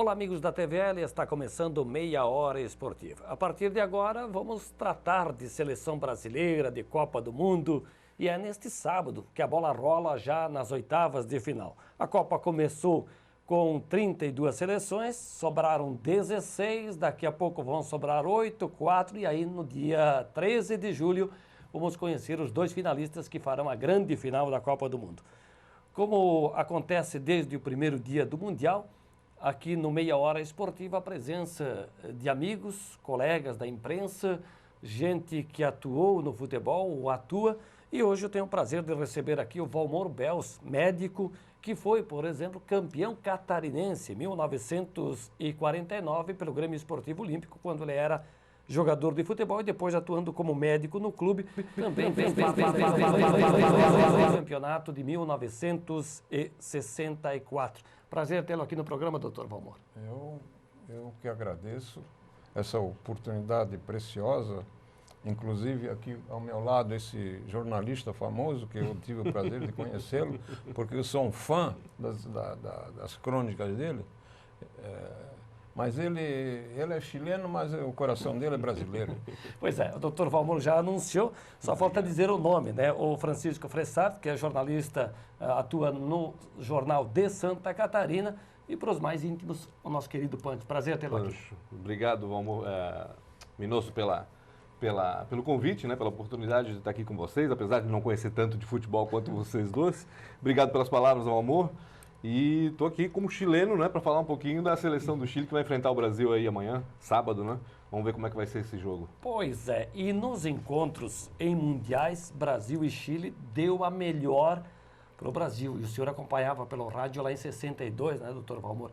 Olá, amigos da TVL, está começando Meia Hora Esportiva. A partir de agora, vamos tratar de seleção brasileira, de Copa do Mundo, e é neste sábado que a bola rola já nas oitavas de final. A Copa começou com 32 seleções, sobraram 16, daqui a pouco vão sobrar 8, 4, e aí no dia 13 de julho vamos conhecer os dois finalistas que farão a grande final da Copa do Mundo. Como acontece desde o primeiro dia do Mundial, aqui no Meia Hora Esportiva, a presença de amigos, colegas da imprensa, gente que atuou no futebol ou atua. E hoje eu tenho o prazer de receber aqui o Valmor Bels, médico, que foi, por exemplo, campeão catarinense em 1949 pelo Grêmio Esportivo Olímpico, quando ele era jogador de futebol e depois atuando como médico no clube. Também fez o campeonato de 1964. Prazer tê-lo aqui no programa, doutor Valmor. Eu que agradeço essa oportunidade preciosa, inclusive aqui ao meu lado esse jornalista famoso, que eu tive o prazer de conhecê-lo, porque eu sou um fã das crônicas dele. Mas ele é chileno, mas o coração dele é brasileiro. Pois é, o doutor Valmor já anunciou, só falta dizer o nome, né? O Francisco Fressart, que é jornalista, atua no Jornal de Santa Catarina, e para os mais íntimos, o nosso querido Pante. Prazer tê-lo aqui. Obrigado, Valmor, Minosso, pelo convite, né, pela oportunidade de estar aqui com vocês, apesar de não conhecer tanto de futebol quanto vocês dois. Obrigado pelas palavras, Valmor. E estou aqui como chileno, né, para falar um pouquinho da seleção do Chile que vai enfrentar o Brasil aí amanhã, sábado, né? Vamos ver como é que vai ser esse jogo. Pois é, e nos encontros em mundiais, Brasil e Chile deu a melhor para o Brasil. E o senhor acompanhava pelo rádio lá em 62, né, doutor Valmor?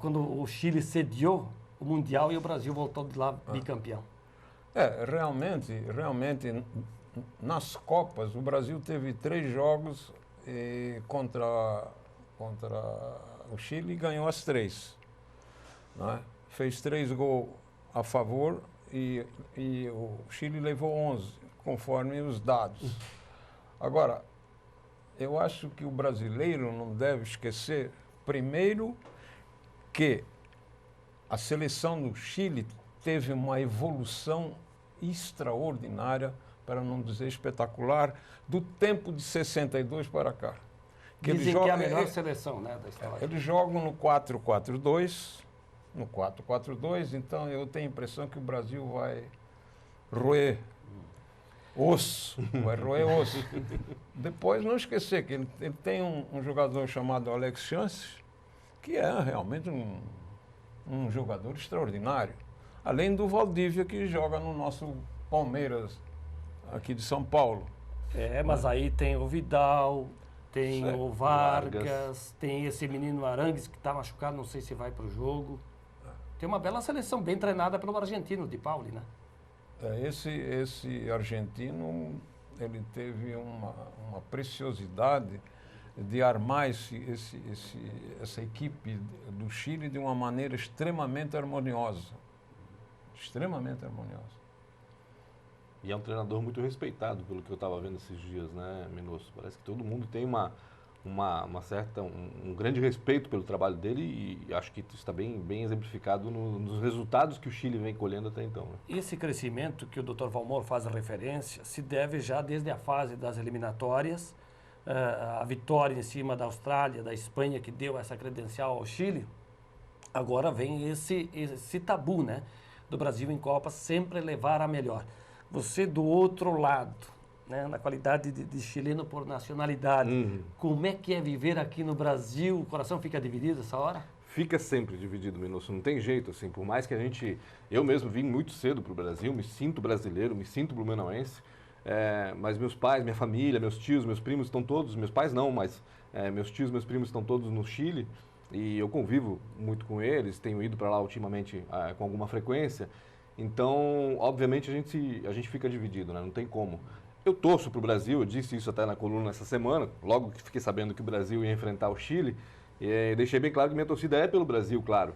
Quando o Chile sediou o Mundial e o Brasil voltou de lá bicampeão. Realmente, nas Copas, o Brasil teve 3 jogos contra o Chile e ganhou as 3. Né? Fez 3 gols a favor e o Chile levou 11, conforme os dados. Agora, eu acho que o brasileiro não deve esquecer, primeiro, que a seleção do Chile teve uma evolução extraordinária, para não dizer espetacular, do tempo de 62 para cá. Dizem que é a melhor seleção, né, da história. Eles jogam no 4-4-2, então eu tenho a impressão que o Brasil vai roer osso. Depois, não esquecer que ele tem um jogador chamado Alex Chances, que é realmente um jogador extraordinário. Além do Valdívia, que joga no nosso Palmeiras, aqui de São Paulo. Mas aí tem o Vidal, tem o Vargas, tem esse menino Arangues que está machucado, não sei se vai para o jogo. Tem uma bela seleção, bem treinada pelo argentino, Di Pauli, né? Esse argentino, ele teve uma preciosidade de armar essa equipe do Chile de uma maneira extremamente harmoniosa. Extremamente harmoniosa. E é um treinador muito respeitado, pelo que eu estava vendo esses dias, né, Minosso? Parece que todo mundo tem um grande respeito pelo trabalho dele e acho que isso está bem exemplificado nos resultados que o Chile vem colhendo até então. Né? Esse crescimento que o Dr. Valmor faz referência se deve já desde a fase das eliminatórias, a vitória em cima da Austrália, da Espanha, que deu essa credencial ao Chile. Agora vem esse tabu, né, do Brasil em Copa sempre levar a melhor. Você do outro lado, né, na qualidade de chileno por nacionalidade, como é que é viver aqui no Brasil? O coração fica dividido essa hora? Fica sempre dividido, Minosso, não tem jeito, assim, por mais que eu mesmo vim muito cedo para o Brasil, me sinto brasileiro, me sinto blumenauense, mas meus pais, minha família, meus tios, meus primos estão todos, meus pais não, mas meus tios, meus primos estão todos no Chile, e eu convivo muito com eles, tenho ido para lá ultimamente com alguma frequência, então, obviamente, a gente fica dividido, né? Não tem como. Eu torço para o Brasil, eu disse isso até na coluna essa semana, logo que fiquei sabendo que o Brasil ia enfrentar o Chile, deixei bem claro que minha torcida é pelo Brasil, claro.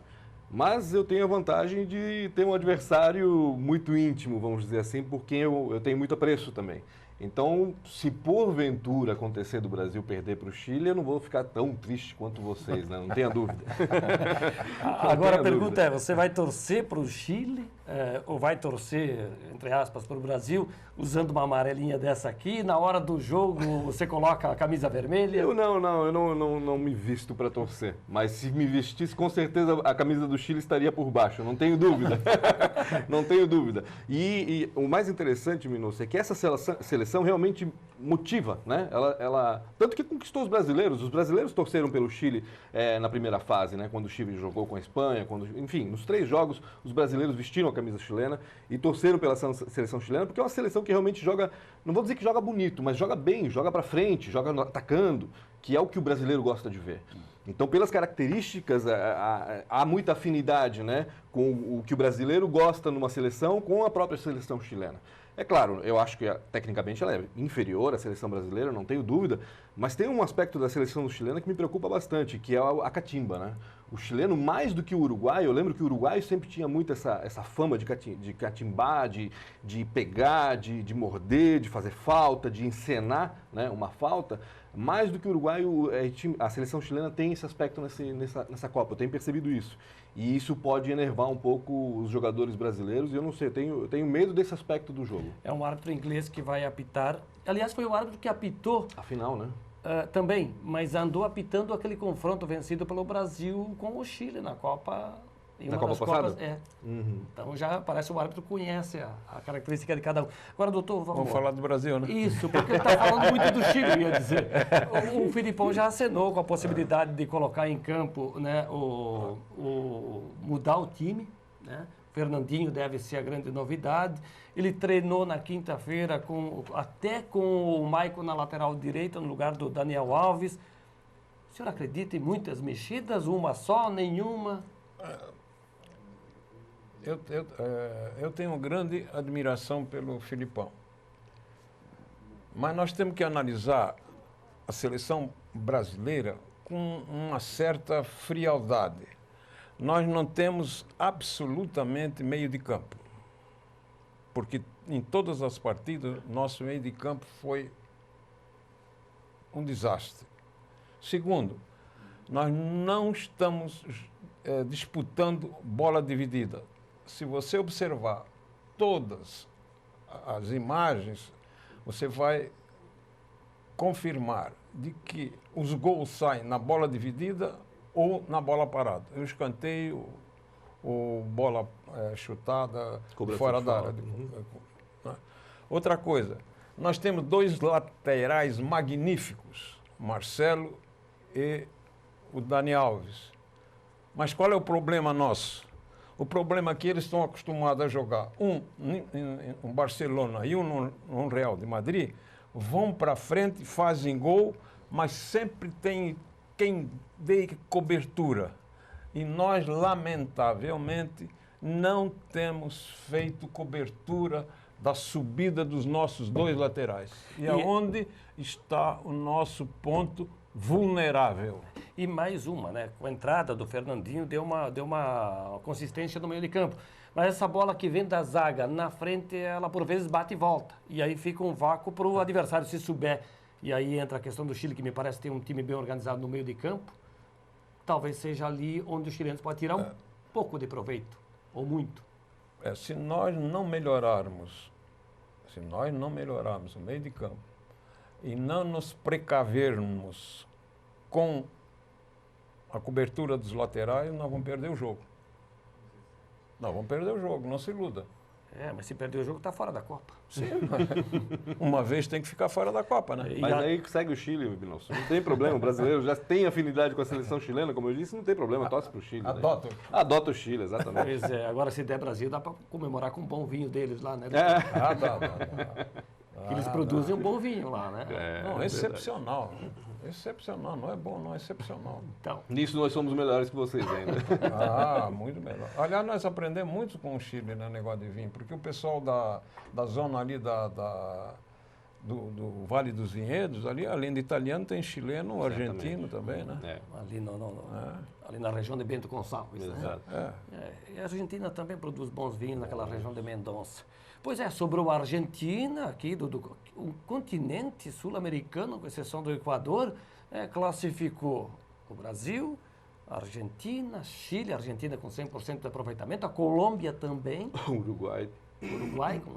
Mas eu tenho a vantagem de ter um adversário muito íntimo, vamos dizer assim, por quem eu tenho muito apreço também. Então, se porventura acontecer do Brasil perder para o Chile, eu não vou ficar tão triste quanto vocês, né? Não tenha dúvida. Agora a pergunta é, você vai torcer para o Chile ou vai torcer, entre aspas, para o Brasil, usando uma amarelinha dessa aqui, na hora do jogo você coloca a camisa vermelha? Eu não me visto para torcer, mas se me vestisse, com certeza a camisa do Chile estaria por baixo, não tenho dúvida. Não tenho dúvida. E o mais interessante, Minosso, é que essa seleção realmente motiva, né? Tanto que conquistou os brasileiros torceram pelo Chile na primeira fase, né? Quando o Chile jogou com a Espanha, enfim, nos 3 jogos os brasileiros vestiram a camisa chilena e torceram pela seleção chilena, porque é uma seleção que realmente joga, não vou dizer que joga bonito, mas joga bem, joga para frente, joga atacando, que é o que o brasileiro gosta de ver. Então, pelas características, há muita afinidade, né, com o que o brasileiro gosta numa seleção com a própria seleção chilena. É claro, eu acho que tecnicamente ela é inferior à seleção brasileira, não tenho dúvida, mas tem um aspecto da seleção chilena que me preocupa bastante, que é a catimba, né? O chileno, mais do que o uruguaio, eu lembro que o uruguaio sempre tinha muito essa fama de catimbar, de pegar, de morder, de fazer falta, de encenar, né, uma falta. Mais do que o uruguaio, a seleção chilena tem esse aspecto nessa Copa, eu tenho percebido isso. E isso pode enervar um pouco os jogadores brasileiros, e eu não sei, eu tenho medo desse aspecto do jogo. É um árbitro inglês que vai apitar. Aliás, foi o árbitro que apitou. A final, né? Também, mas andou apitando aquele confronto vencido pelo Brasil com o Chile na Copa. Na Copa passada? Copas, Então já parece que o árbitro conhece a característica de cada um. Agora, doutor, vamos falar do Brasil, né? Isso, porque ele está falando muito do Chile, eu ia dizer. O Filipão já acenou com a possibilidade de colocar em campo, né, mudar o time, né? Fernandinho deve ser a grande novidade. Ele treinou na quinta-feira até com o Maicon na lateral direita, no lugar do Daniel Alves. O senhor acredita em muitas mexidas? Uma só? Nenhuma? Eu tenho grande admiração pelo Filipão. Mas nós temos que analisar a seleção brasileira com uma certa frialdade. Nós não temos absolutamente meio de campo. Porque em todas as partidas, nosso meio de campo foi um desastre. Segundo, nós não estamos disputando bola dividida. Se você observar todas as imagens, você vai confirmar de que os gols saem na bola dividida ou na bola parada. O escanteio, ou bola chutada fora da área. Outra coisa, nós temos 2 laterais magníficos, Marcelo e o Dani Alves. Mas qual é o problema nosso? O problema é que eles estão acostumados a jogar um Barcelona e um no Real de Madrid, vão para frente, fazem gol, mas sempre tem quem dê cobertura. E nós, lamentavelmente, não temos feito cobertura da subida dos nossos 2 laterais. E aonde está o nosso ponto vulnerável? E mais uma, né? Com a entrada do Fernandinho deu uma consistência no meio de campo. Mas essa bola que vem da zaga na frente, ela por vezes bate e volta. E aí fica um vácuo para o adversário se souber. E aí entra a questão do Chile, que me parece ter um time bem organizado no meio de campo. Talvez seja ali onde os chilenos podem tirar um pouco de proveito, ou muito. Se nós não melhorarmos o meio de campo e não nos precavermos com a cobertura dos laterais, nós vamos perder o jogo. Nós vamos perder o jogo, não se iluda. Mas se perder o jogo, está fora da Copa. Sim, uma vez tem que ficar fora da Copa, né? Mas aí segue o Chile, Minosso. Não tem problema, o brasileiro já tem afinidade com a seleção chilena, como eu disse, não tem problema, torce para o Chile. Adota. Né? Adota o Chile, exatamente. Pois é, agora se der Brasil, dá para comemorar com um bom vinho deles lá, né? Dá. Eles produzem um bom vinho lá, né? Não, excepcional. Excepcional, não é bom, não, é excepcional. Então, nisso nós somos melhores que vocês ainda. Muito melhor. Aliás, nós aprendemos muito com o Chile, né, negócio de vinho, porque o pessoal da zona ali do Vale dos Vinhedos, ali, além de italiano, tem chileno, argentino também, né? Ali na região de Bento Gonçalves. Exato. Né? E a Argentina também produz bons vinhos naquela região de Mendonça. Pois é, sobrou a Argentina, aqui o continente sul-americano, com exceção do Equador, classificou o Brasil, a Argentina, Chile, a Argentina com 100% de aproveitamento, a Colômbia também. Uruguai.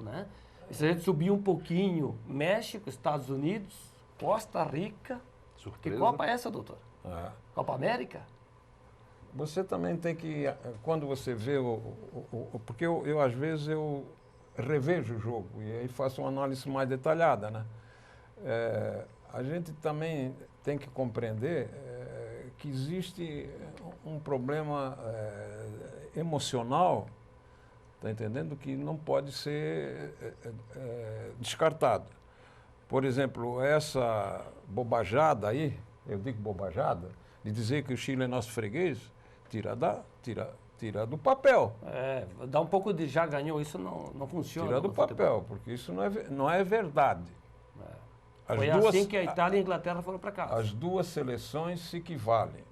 Né? E se a gente subir um pouquinho, México, Estados Unidos, Costa Rica. Surpresa. Que Copa é essa, doutor? Copa América? Você também tem que, quando você vê porque eu às vezes eu revejo o jogo e aí faço uma análise mais detalhada, né? A gente também tem que compreender que existe um problema emocional, tá entendendo? Que não pode ser descartado. Por exemplo, essa bobajada aí, eu digo bobajada, de dizer que o Chile é nosso freguês, tira do papel. Dá um pouco de já ganhou, isso não funciona. Tira do papel, porque isso não é verdade. Foi assim que a Itália e a Inglaterra foram para casa. As duas seleções se equivalem.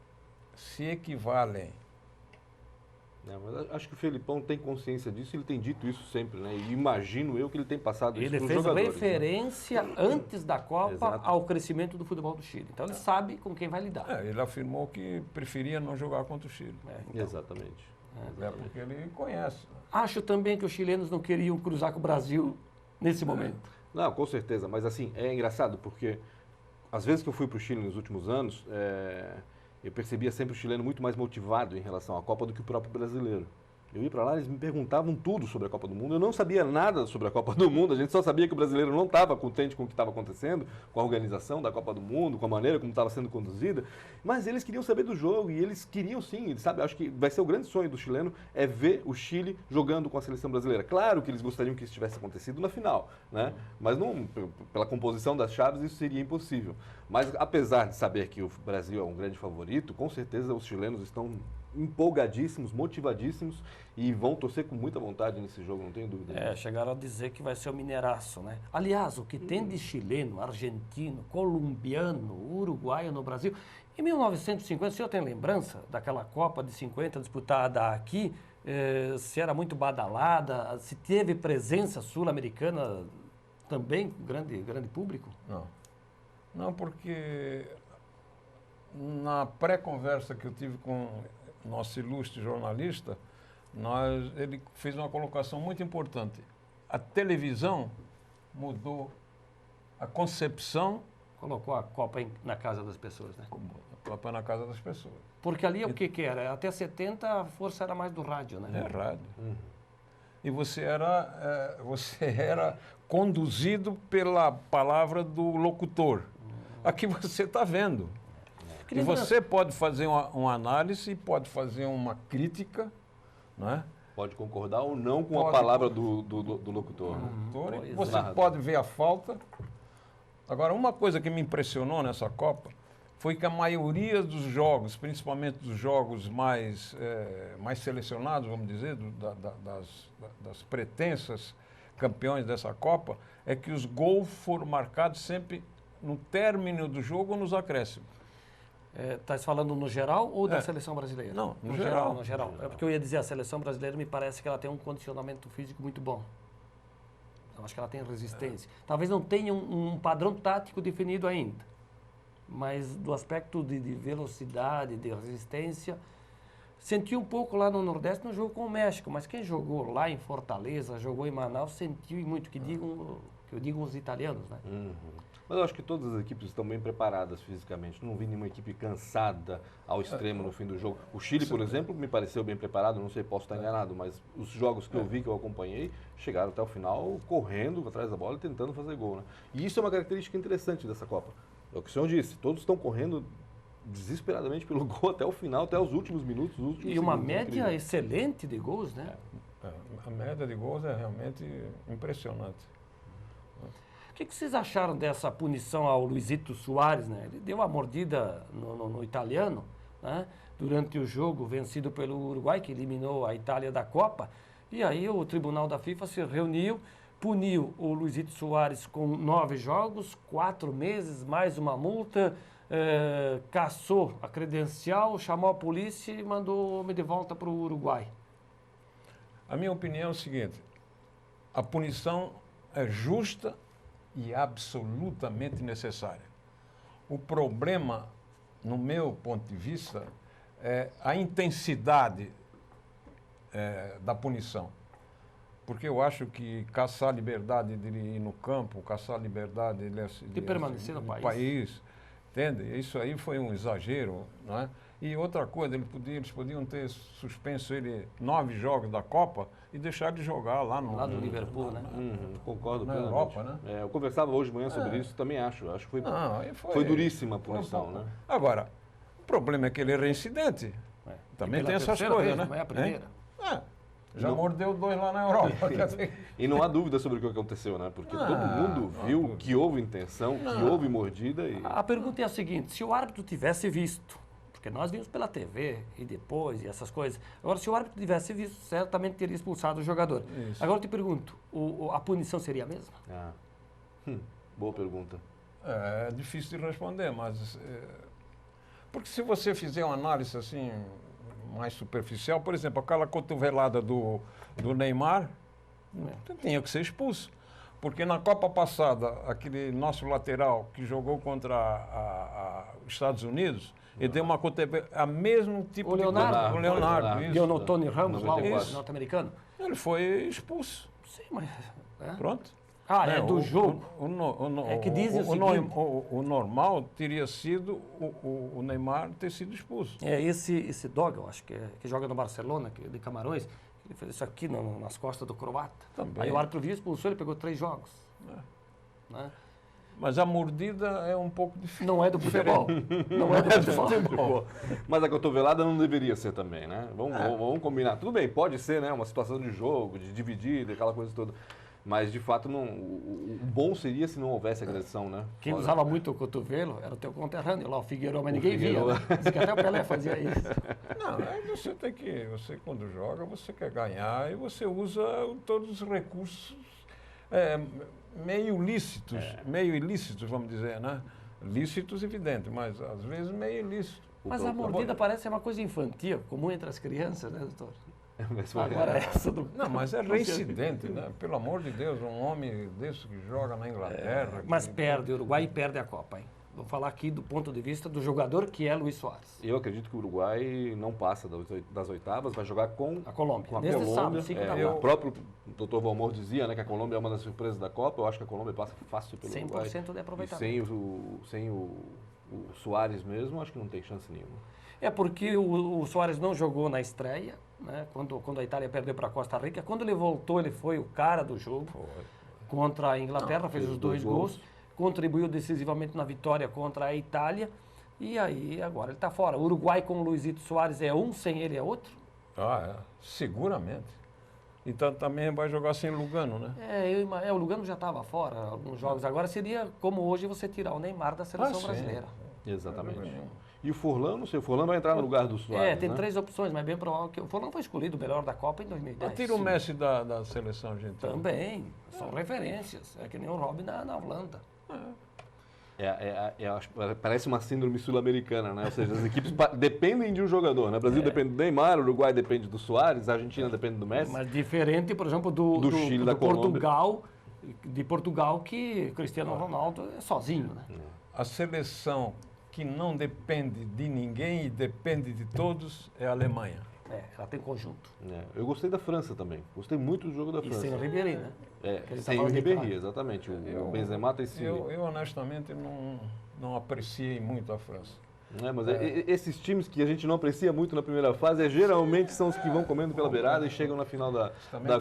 Mas acho que o Felipão tem consciência disso, ele tem dito isso sempre, né? E imagino eu que ele tem passado isso para os jogadores. Ele fez referência antes da Copa ao crescimento do futebol do Chile. Então ele sabe com quem vai lidar. Ele afirmou que preferia não jogar contra o Chile. Exatamente. Porque ele conhece. Acho também que os chilenos não queriam cruzar com o Brasil nesse momento. Não, com certeza. Mas assim, é engraçado porque às vezes que eu fui para o Chile nos últimos anos, eu percebia sempre o chileno muito mais motivado em relação à Copa do que o próprio brasileiro. Eu ia para lá, eles me perguntavam tudo sobre a Copa do Mundo. Eu não sabia nada sobre a Copa do Mundo. A gente só sabia que o brasileiro não estava contente com o que estava acontecendo, com a organização da Copa do Mundo, com a maneira como estava sendo conduzida. Mas eles queriam saber do jogo e eles queriam sim, sabe? Acho que vai ser o grande sonho do chileno é ver o Chile jogando com a seleção brasileira. Claro que eles gostariam que isso tivesse acontecido na final, né? Mas não, pela composição das chaves isso seria impossível. Mas apesar de saber que o Brasil é um grande favorito, com certeza os chilenos estão empolgadíssimos, motivadíssimos e vão torcer com muita vontade nesse jogo, não tenho dúvida. Chegaram a dizer que vai ser o Mineiraço, né? Aliás, o que tem de chileno, argentino, colombiano, uruguaio no Brasil. Em 1950, o senhor tem lembrança daquela Copa de 50 disputada aqui? Se era muito badalada, se teve presença sul-americana também, grande público? Não, porque na pré-conversa que eu tive com nosso ilustre jornalista, ele fez uma colocação muito importante. A televisão mudou a concepção. Colocou a Copa na casa das pessoas, né? A Copa na casa das pessoas. Porque ali o que era? Até 70 a força era mais do rádio, né? Rádio. E você era conduzido pela palavra do locutor. Aqui você está vendo. E você pode fazer uma análise, pode fazer uma crítica, não é? Pode concordar ou não com a palavra do locutor. Você pode ver a falta. Agora, uma coisa que me impressionou nessa Copa foi que a maioria dos jogos, principalmente dos jogos mais selecionados, vamos dizer, das pretensas campeões dessa Copa, é que os gols foram marcados sempre no término do jogo ou nos acréscimos. Está falando no geral ou da seleção brasileira? Não, no geral. No geral. É porque eu ia dizer, a seleção brasileira me parece que ela tem um condicionamento físico muito bom. Eu acho que ela tem resistência. Talvez não tenha um padrão tático definido ainda, mas do aspecto de velocidade, de resistência, senti um pouco lá no Nordeste no jogo com o México, mas quem jogou lá em Fortaleza, jogou em Manaus, sentiu muito, que eu digo os italianos, né? Mas eu acho que todas as equipes estão bem preparadas fisicamente. Não vi nenhuma equipe cansada ao extremo no fim do jogo. O Chile, por exemplo, me pareceu bem preparado. Não sei, posso estar enganado, mas os jogos que eu vi, que eu acompanhei, chegaram até o final correndo atrás da bola e tentando fazer gol, né? E isso é uma característica interessante dessa Copa. É o que o senhor disse. Todos estão correndo desesperadamente pelo gol até o final, até os últimos minutos. E uma média excelente de gols, né? A média de gols é realmente impressionante. O que vocês acharam dessa punição ao Luizito Soares, né? Ele deu uma mordida no italiano, né? Durante o jogo vencido pelo Uruguai, que eliminou a Itália da Copa. E aí o tribunal da FIFA se reuniu puniu o Luizito Soares com 9 jogos, 4 meses, mais uma multa, cassou a credencial, chamou a polícia e mandou o homem de volta para o Uruguai. A minha opinião é o seguinte: a punição é justa e absolutamente necessária. O problema, no meu ponto de vista, é a intensidade da punição. Porque eu acho que caçar a liberdade de ir no campo, caçar a liberdade de permanecer no país, entende? Isso aí foi um exagero, não é? E outra coisa, eles podiam ter suspenso ele 9 jogos da Copa e deixar de jogar lá no Liverpool, né? Concordo na plenamente. Europa, né? Eu conversava hoje de manhã sobre isso, também acho. Acho que Não, foi duríssima a punição, né? Agora, o problema é que ele é reincidente. Também tem essas coisas, né? Não é a primeira. Já mordeu 2 lá na Europa. E não há dúvida sobre o que aconteceu, né? Porque todo mundo viu que houve intenção, que houve mordida. A pergunta é a seguinte: se o árbitro tivesse visto, porque nós vimos pela TV e depois e essas coisas, agora se o árbitro tivesse visto, certamente teria expulsado o jogador. Isso. Agora eu te pergunto, a punição seria a mesma? Boa pergunta. É difícil de responder, mas... porque se você fizer uma análise assim mais superficial, por exemplo, aquela cotovelada do Neymar, tinha que ser expulso. Porque na Copa passada, aquele nosso lateral que jogou contra os Estados Unidos, ele deu uma cotovelada, a mesmo tipo o Leonardo, o Leonardo. Deu no Tony Ramos, lá, o norte-americano. Ele foi expulso. Sim, mas... Pronto. É do jogo. É que dizem o seguinte... O normal teria sido o Neymar ter sido expulso. Esse Dog, eu acho que joga no Barcelona, de Camarões, ele fez isso aqui nas costas do croata. Também. Aí o árbitro viu, expulsou, ele pegou 3 jogos. Né? Mas a mordida é um pouco diferente. Não é do futebol. Não é do futebol. Mas a cotovelada não deveria ser também, né? Vamos combinar. Tudo bem, pode ser, né? Uma situação de jogo, de dividir, aquela coisa toda. Mas, de fato, o bom seria se não houvesse agressão, né? Quem usava muito o cotovelo era o teu conterrâneo lá, o Figueiredo, mas ninguém via. Né? Diz que até o Pelé fazia isso. Não, você tem que... Você, quando joga, você quer ganhar e você usa todos os recursos meio ilícitos, vamos dizer, né? Lícitos, evidente, mas às vezes meio ilícitos. Mas a mordida parece uma coisa infantil, comum entre as crianças, né, doutor? Agora essa do... Não, mas é reincidente, né? Pelo amor de Deus, um homem desse que joga na Inglaterra... Mas perde o Uruguai e perde a Copa, hein? Vou falar aqui do ponto de vista do jogador que é Luiz Soares. Eu acredito que o Uruguai não passa das oitavas, vai jogar com a Colômbia. Com a Neste Colômbia. Sábado, 5 da tarde. O próprio Dr. Valmor dizia, né, que a Colômbia é uma das surpresas da Copa. Eu acho que a Colômbia passa fácil pelo Uruguai. 100% de aproveitamento. E sem o Soares mesmo, acho que não tem chance nenhuma. É porque o Soares não jogou na estreia, né, quando a Itália perdeu para a Costa Rica. Quando ele voltou, ele foi o cara do jogo contra a Inglaterra, fez os 2 gols. Contribuiu decisivamente na vitória contra a Itália e aí agora ele está fora. O Uruguai com o Luizito Soares é um, sem ele é outro? Seguramente. Então também vai jogar sem Lugano, né? O Lugano já estava fora alguns jogos. Agora seria como hoje você tirar o Neymar da seleção brasileira. Exatamente. E o Furlan, não sei, o Furlan vai entrar no lugar do Soares, tem 3 opções, mas é bem provável que o Furlan foi escolhido o melhor da Copa em 2010. Tira o Messi da seleção argentina. Também, são referências. É que nem o Robin na Holanda. Parece uma síndrome sul-americana, né? Ou seja, as equipes dependem de um jogador, né? O Brasil depende do Neymar, o Uruguai depende do Soares, a Argentina depende do Messi. Mas diferente, por exemplo, do Chile, da Portugal, de Portugal, que Cristiano Ronaldo é sozinho, né? A seleção que não depende de ninguém e depende de todos é a Alemanha. Ela tem conjunto. Eu gostei da França também. Gostei muito do jogo da França. E sem o Ribéry, né? Sem o Ribéry, exatamente. O Benzema tem esse... Eu honestamente não apreciei muito a França. Mas esses times que a gente não aprecia muito na primeira fase, geralmente são os que vão comendo pela beirada e chegam na final da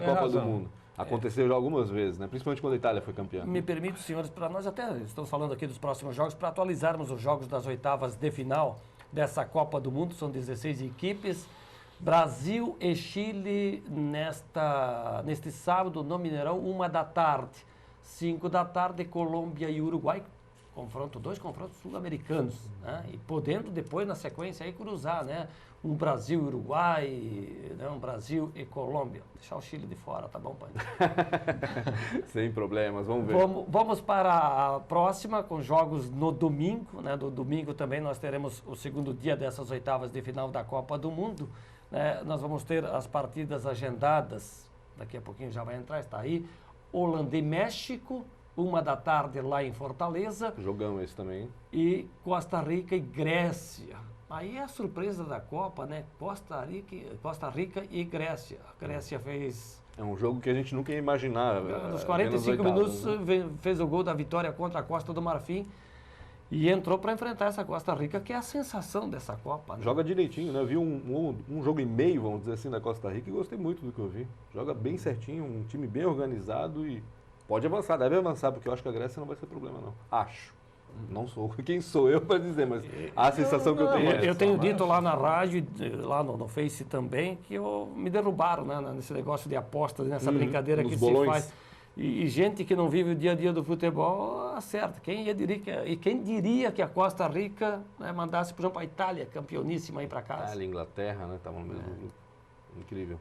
Copa do Mundo. Aconteceu já algumas vezes, né? Principalmente quando a Itália foi campeã. Me permite, senhores, para nós até estamos falando aqui dos próximos jogos, para atualizarmos os jogos das oitavas de final dessa Copa do Mundo. São 16 equipes. Brasil e Chile neste sábado no Mineirão, 1 da tarde. 5 da tarde, Colômbia e Uruguai. Dois confrontos sul-americanos, né? E podendo depois, na sequência, aí cruzar, né? um Brasil-Uruguai, né, um Brasil e Colômbia. Deixar o Chile de fora, tá bom, pai? Sem problemas, vamos ver. Vamos para a próxima, com jogos no domingo. Né? No domingo também nós teremos o segundo dia dessas oitavas de final da Copa do Mundo. Né? Nós vamos ter as partidas agendadas, daqui a pouquinho já vai entrar, está aí. Holanda e México, 1h lá em Fortaleza. Jogão esse também. E Costa Rica e Grécia. Aí é a surpresa da Copa, né? Costa Rica e Grécia. A Grécia fez... É um jogo que a gente nunca ia imaginar. Nos 45 minutos fez o gol da vitória contra a Costa do Marfim e entrou para enfrentar essa Costa Rica, que é a sensação dessa Copa. Né? Joga direitinho, né? Eu vi um jogo e meio, vamos dizer assim, da Costa Rica e gostei muito do que eu vi. Joga bem certinho, um time bem organizado e pode avançar, deve avançar, porque eu acho que a Grécia não vai ser problema, não. Acho. Não sou. Quem sou eu para dizer, mas a sensação que eu tenho é essa. Eu tenho dito lá na rádio, lá no Face também, que me derrubaram, né, nesse negócio de apostas, nessa brincadeira que se faz. E gente que não vive o dia a dia do futebol acerta. Quem diria que a Costa Rica, né, mandasse, por exemplo, a Itália, campeoníssima, aí para casa? A Inglaterra, né? Tava no mesmo. Incrível.